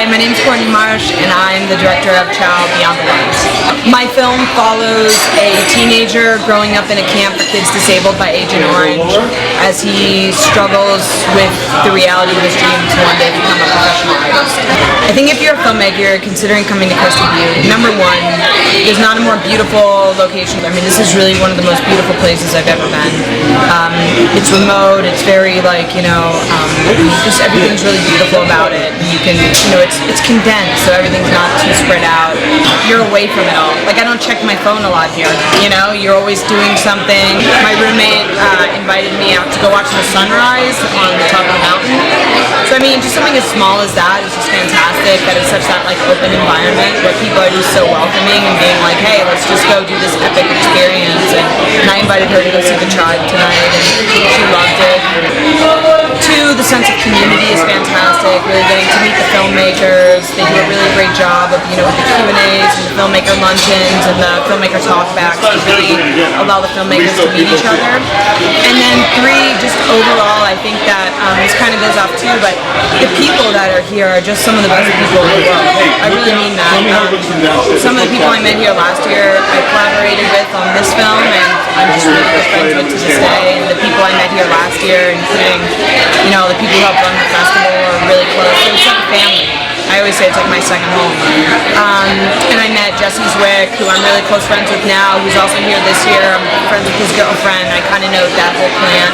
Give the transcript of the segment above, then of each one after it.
Hi, my name is Courtney Marsh, and I'm the director of Child Beyond the Lines. My film follows a teenager growing up in a camp for kids disabled by Agent Orange as he struggles with the reality of his dream to one day become a professional artist. I think if you're a filmmaker considering coming to Crested Butte, number one, there's not a more beautiful location. I mean, this is really one of the most beautiful places I've ever been. It's remote, it's very just everything's really beautiful about it. You can, it's condensed, so everything's not too spread out. You're away from it all. Like, I don't check my phone a lot here, you're always doing something. My roommate invited me out to go watch the sunrise on the top of the mountain. So I mean, just something as small as that is just fantastic, that it's such that open environment where people are just so welcoming and being like, hey, let's just go do this epic experience. And I invited her to go see the Tribe tonight, and she loved it. Two, the sense of community is fantastic, really getting to meet the filmmakers. They do a really great job of, with the Q&As and the filmmaker luncheons and the filmmaker talkbacks to really allow the filmmakers to meet each other. And then three, just overall, I think that this kind of goes off too, but the people that are here are just some of the best people in the world. I really mean that. Some of the people I met here last year, I collaborated with on this film, and I'm just really good friends with to this day. And the people I met here last year, including the people who helped run the festival, are really close. So it's like a family. I always say it's like my second home. And I met Jesse Zwick, who I'm really close friends with now, who's also here this year. I'm friends with his girlfriend. I kind of know that whole plan.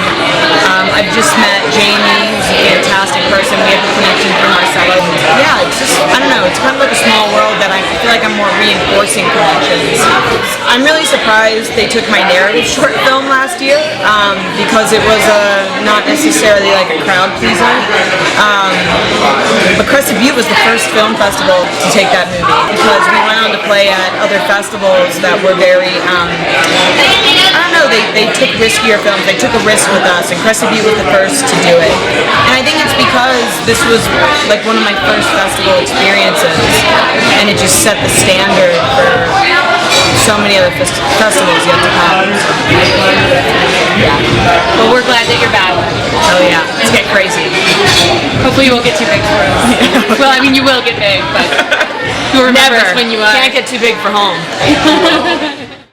I've just met Jamie, who's a fantastic person. We have a connection through Marcella. Yeah, it's just, I don't know, it's kind of like a small world that I feel like I'm more reinforcing connections. I'm really surprised they took my narrative short film last year because it was not necessarily like a crowd pleaser. But Crested Butte was the first film festival to take that movie because we went on to play at other festivals that were very, they took riskier films. They took a risk with us, and Crested Butte was the first to do it. And I think it's because this was like one of my first festival experiences, and it just set the standard for so many other festivals yet to come. Yeah. Well, we're glad that you're back. Oh yeah, let's get crazy. Hopefully you won't get too big for us. Well, I mean, you will get big, but you'll remember us when you are. Can't get too big for home.